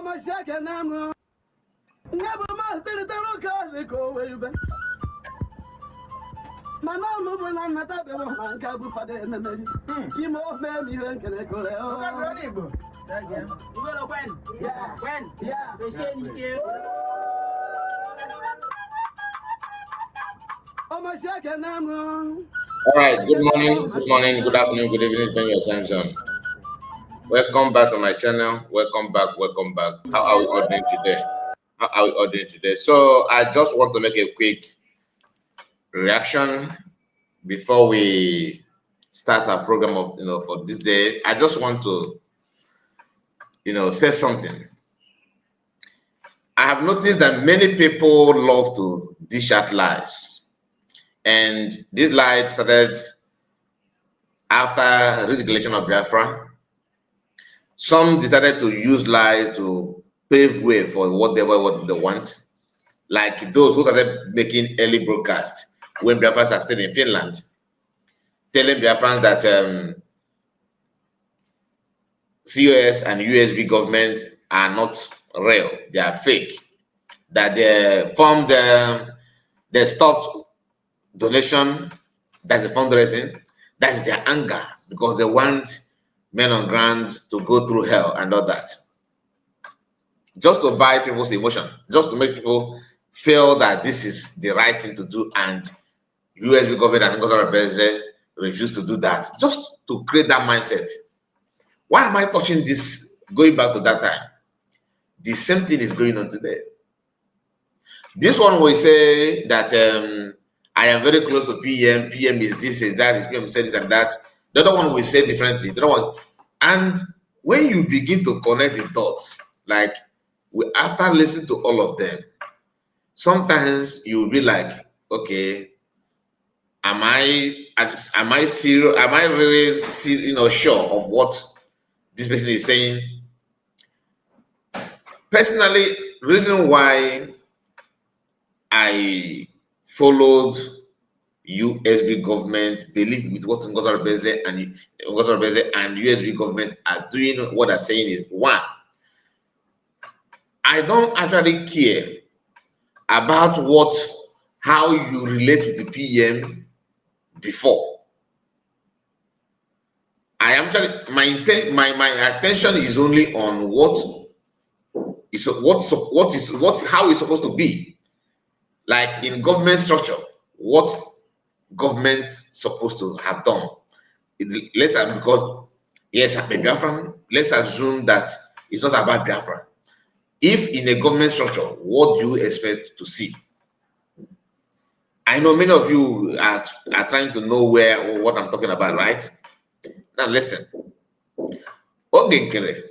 my second I'm never master the local they go away. My mom will not have a man cable for the enemy. He more baby than can I go there. When? Yeah. They say you. Oh, my second I'm wrong. All right. Good morning, good afternoon, good evening, depending on your time zone. Welcome back to my channel. Welcome back. How are we all doing today? So I just want to make a quick reaction before we start our program of for this day. I just want to say something. I have noticed that many people love to dish out lies, and this lie started after re-declaration of Biafra. Some decided to use lies to pave way for what they want, like those who started making early broadcasts when Biafrans are still in Finland, telling Biafrans that COS and USB government are not real, they are fake, that they stopped donation, that's the fundraising, that is their anger, because they want men on ground to go through hell and all that. Just to buy people's emotion, just to make people feel that this is the right thing to do, and USB government and Ngozi refuse to do that, just to create that mindset. Why am I touching this? Going back to that time, the same thing is going on today. This one will say that I am very close to PM. PM is this and that. PM said this and that. The other one will say different things. And when you begin to connect the dots, like after listening to all of them, sometimes you will be like, okay, am I serious? Am I really sure of what this person is saying? Personally, reason why I followed USB government, believe with what Ngozi and USB government are doing, what they're saying is, one, I don't actually care about how you relate with the PM before. I am actually my attention is only on how it's supposed to be, like in government structure, what government supposed to have done. Let's assume that it's not about Biafra. If in a government structure, what do you expect to see? I know many of you are trying to know what I'm talking about, right? Now listen. Ogenkere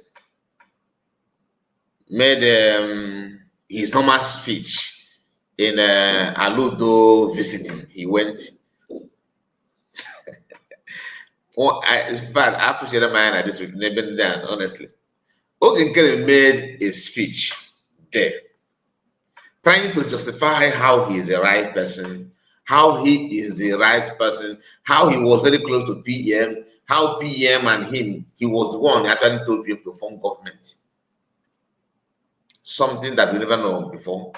made his normal speech in Aludo visiting. He went. It's bad. I appreciate my hand at this week. Honestly, Ogenkere made a speech there, trying to justify how he is the right person, how he was very close to PM, how PM and him, he was the one actually told PM to form government. Something that we never know before.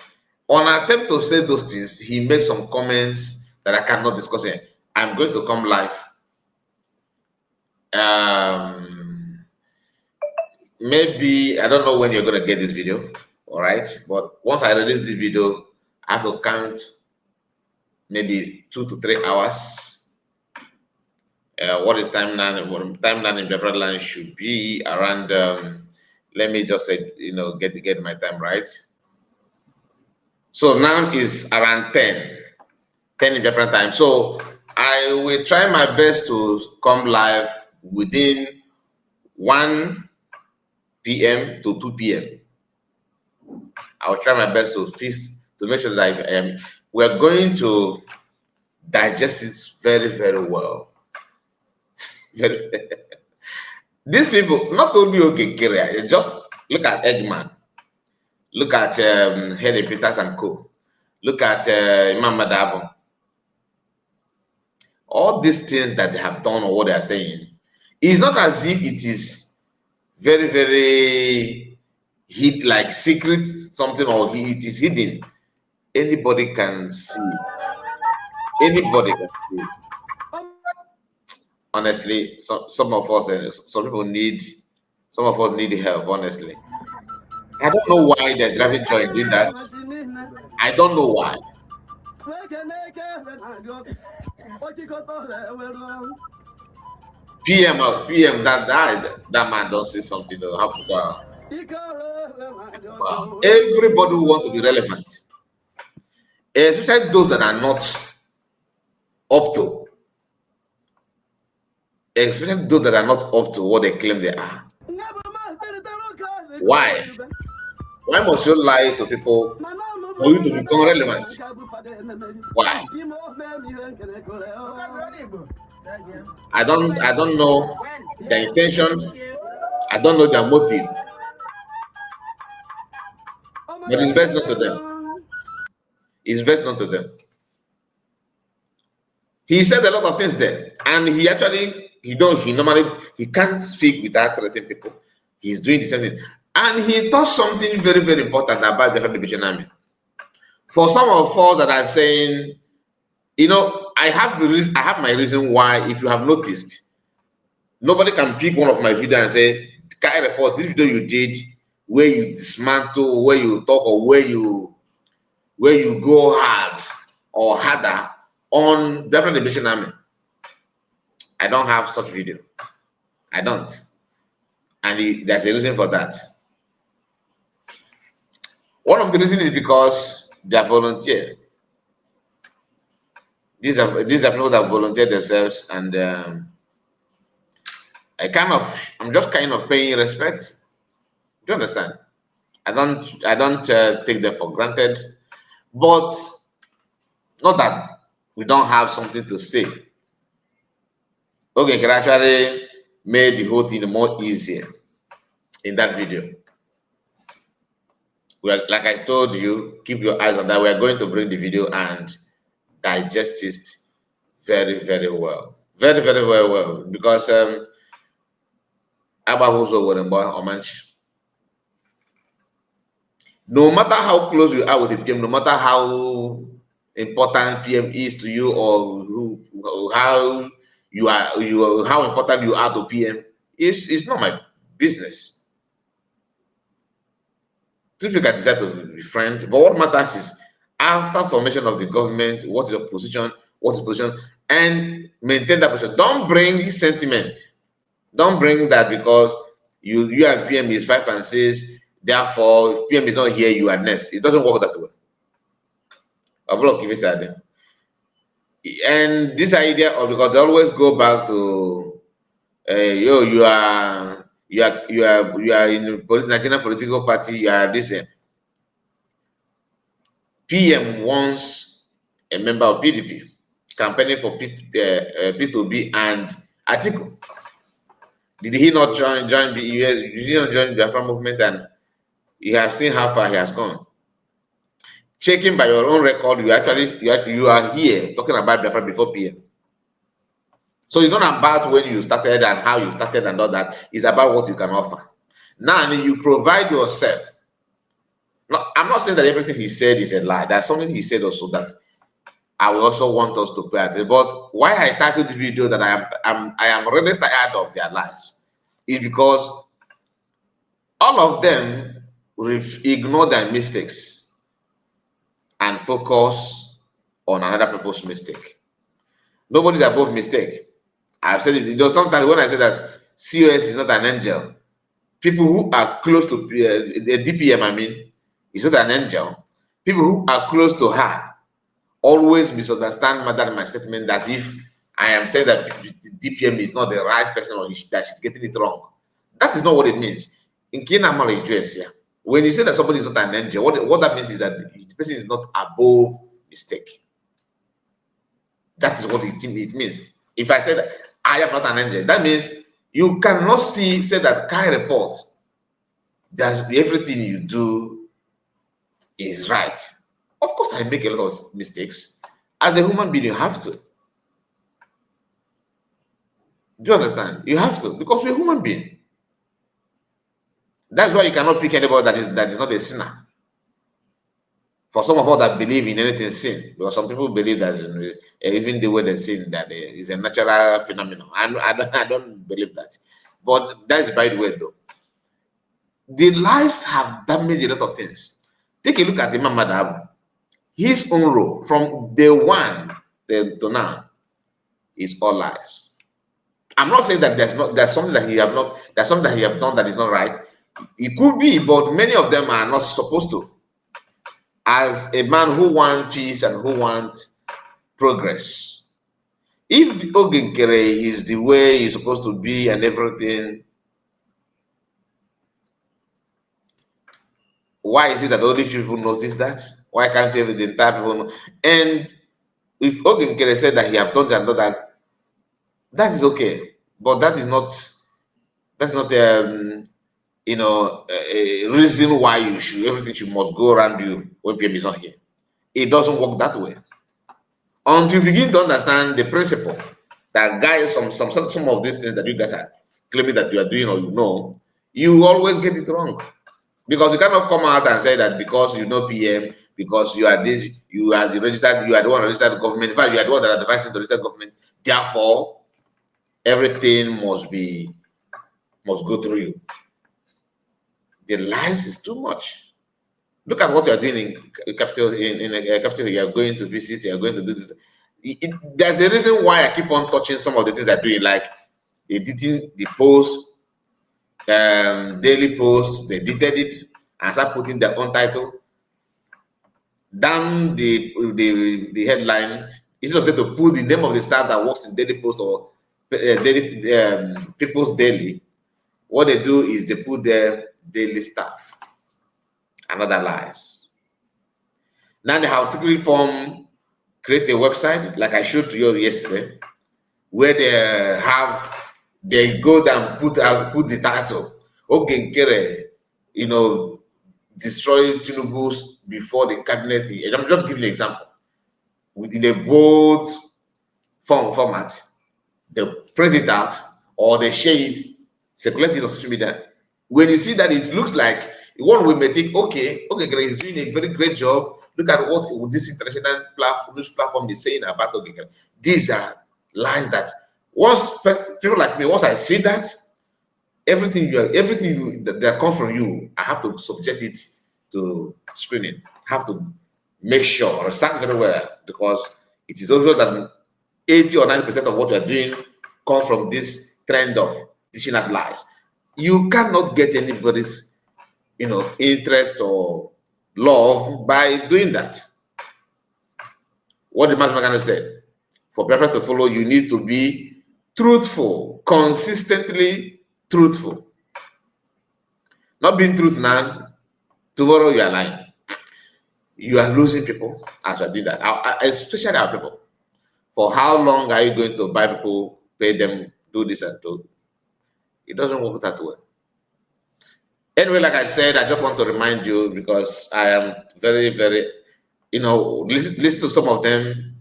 On attempt to say those things, he made some comments that I cannot discuss here. I'm going to come live. Maybe, I don't know when you're going to get this video, all right? But once I release this video, I have to count maybe 2 to 3 hours. What is time now? Time now in Biafra land should be around, let me just say, get my time right. So now is around 10 in different time. So I will try my best to come live within 1 p.m. to 2 p.m. I will try my best to make sure that we're going to digest it very, very well. These people, not only Ogenkere, just look at Eggman, look at Henry Peters and Co. Look at Imam Madabo. All these things that they have done or what they are saying, it's not as if it is very, very hid like secret something, or it is hidden, anybody can see it. Anybody can see it. Honestly, some of us, some people need, some of us need help. Honestly, I don't know why they're driving joy in doing that. I don't know why. PM, that man don't say something. Though. Wow. Everybody want to be relevant, especially those that are not up to, especially those that are not up to what they claim they are. Why? Why must you lie to people for you to become relevant? Why? I don't know their intention. I don't know their motive. But it's best not to them. It's best not to them. He said a lot of things there, and he actually he normally can't speak without threatening people. He's doing the same thing, and he taught something very, very important about the Liberation Army. For some of us that are saying, you know, I have my reason why. If you have noticed, nobody can pick one of my videos and say, "Kai report this video you did where you dismantle, where you talk, or where you go hard or harder on the Liberation Army." I don't have such video. I don't, and there's a reason for that. One of the reasons is because they are volunteer. These are people that volunteer themselves, and I'm just kind of paying respect. Do you understand? I don't take them for granted, but not that we don't have something to say. Okay, can actually make the whole thing more easier in that video. Like I told you, keep your eyes on that. We are going to bring the video and digest it very, very well. Very, very, very well. Because no matter how close you are with the PM, no matter how important PM is to you, or how important you are to PM, it's not my business. Two people can decide to be friends, but what matters is after formation of the government, what is your position, and maintain that position. Don't bring sentiment. Don't bring that because you and PM is 5 and 6. Therefore, if PM is not here, you are next. It doesn't work that way. And this idea of, because they always go back to you are in a Nigerian political party, you are this. PM wants a member of PDP campaigning for P2B and Atiku. Did he not join the US? Did he not join the Biafra movement? And you have seen how far he has gone. Checking by your own record, you are here talking about Biafra before PM. So it's not about when you started and how you started and all that. It's about what you can offer. Now you provide yourself. No, I'm not saying that everything he said is a lie. There's something he said also that I will also want us to pay attention. But why I titled the video that I am really tired of their lies is because all of them will ignore their mistakes and focus on another people's mistake. Nobody's above mistake. I've said it. Sometimes when I say that COS is not an angel, people who are close to the DPM, I mean, is not an angel. People who are close to her always misunderstand my statement that if I am saying that the DPM is not the right person or that she's getting it wrong. That is not what it means. In Kinamal address here, when you say that somebody is not an angel, what that means is that the person is not above mistake. That is what it means. If I say that I am not an angel, that means you cannot say that Kai report that everything you do is right. Of course, I make a lot of mistakes. As a human being, you have to. Do you understand? You have to, because you're a human being. That's why you cannot pick anybody that is not a sinner. For some of us that believe in anything sin, because some people believe that even the way they sin that is a natural phenomenon. I don't believe that. But that's by the way though. The lies have damaged a lot of things. Take a look at Imam Madhab. His own role from day one to now is all lies. I'm not saying that there's something that he have not there's something that he have done that is not right. It could be, but many of them are not supposed to. As a man who wants peace and who wants progress, if the Ogenkere is the way it's supposed to be and everything, why is it that only few people notice that? Why can't the entire people know? And if Ogenkere said that he have done that, that is okay, but that is not a reason why everything must go around you when PM is not here. It doesn't work that way. Until you begin to understand the principle that guys, some of these things that you guys are claiming that you are doing or you always get it wrong. Because you cannot come out and say that because you know PM, because you are this, you are the one registered the government. In fact, you are the one that advises the registered government. Therefore, everything must go through you. The lies is too much. Look at what you are doing in capital. In a capital, you are going to visit. You are going to do this. There's a reason why I keep on touching some of the things I do, like editing the post, daily post. They edited it and start putting their own title. Down the headline, instead of them to put the name of the staff that works in daily post or daily people's daily, what they do is they put their daily staff. Another lies. Now they have secret form, create a website like I showed to you yesterday, where they go down put the title Ogenkere, destroy Tinubu's before the cabinet. I'm just giving an example. In a bold format, they print it out or they share it, circulate it on social media. When you see that, it looks like one will may think, okay, Ogenkere is doing a very great job. Look at what this international news platform is saying about Ogenkere. These are lies that people like me, once I see that, everything that comes from you, I have to subject it to screening. I have to make sure, understand very well, because it is obvious that 80 or 90% of what you are doing comes from this trend of dishing out lies. You cannot get anybody's, interest or love by doing that. What the Master Mechanic said, for perfect to follow, you need to be truthful, consistently truthful. Not being truth now, tomorrow you are lying. You are losing people as you are doing that, especially our people. For how long are you going to buy people, pay them, do this and do? It doesn't work that way. Anyway, like I said, I just want to remind you, because I am very, very, listen to some of them.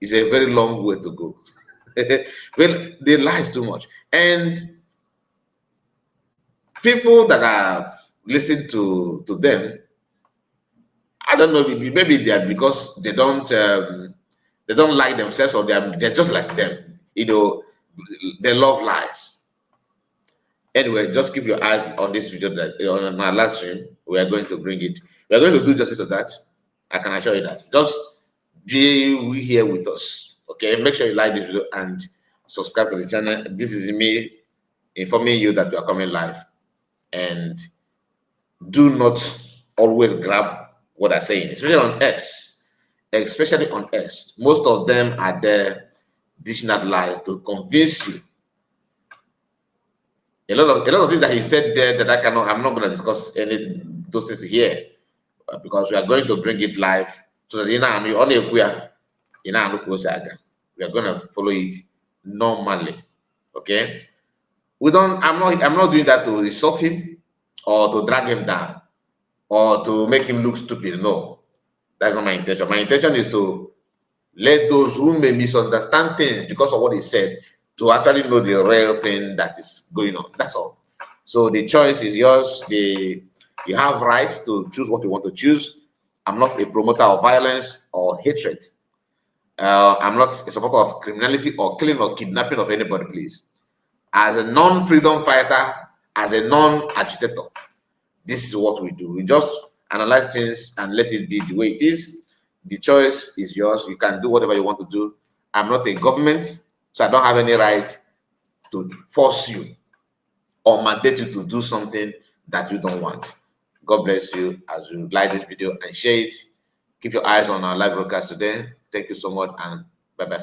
It's a very long way to go. Well, they lie too much. And people that have listened to them, I don't know, maybe they are because they don't like themselves, or they're just like them. They love lies. Anyway, just keep your eyes on this video that on our last stream. We are going to bring it. We are going to do justice of that. I can assure you that. Just be here with us. Okay, make sure you like this video and subscribe to the channel. This is me informing you that we are coming live. And do not always grab what I'm saying, especially on X. Especially on X. Most of them are there dishing out lies to convince you. A lot of things that he said there that I'm not going to discuss those things here, because we are going to bring it live so that we are going to follow it normally. Okay, I'm not doing that to insult him or to drag him down or to make him look stupid. No, that's not my intention. My intention is to let those who may misunderstand things because of what he said to actually know the real thing that is going on. That's all. So the choice is yours. You have rights to choose what you want to choose. I'm not a promoter of violence or hatred. I'm not a supporter of criminality or killing or kidnapping of anybody, please. As a non-freedom fighter, as a non-agitator, this is what we do. We just analyze things and let it be the way it is. The choice is yours. You can do whatever you want to do. I'm not a government, so I don't have any right to force you or mandate you to do something that you don't want. God bless you as you like this video and share it. Keep your eyes on our live broadcast today. Thank you so much and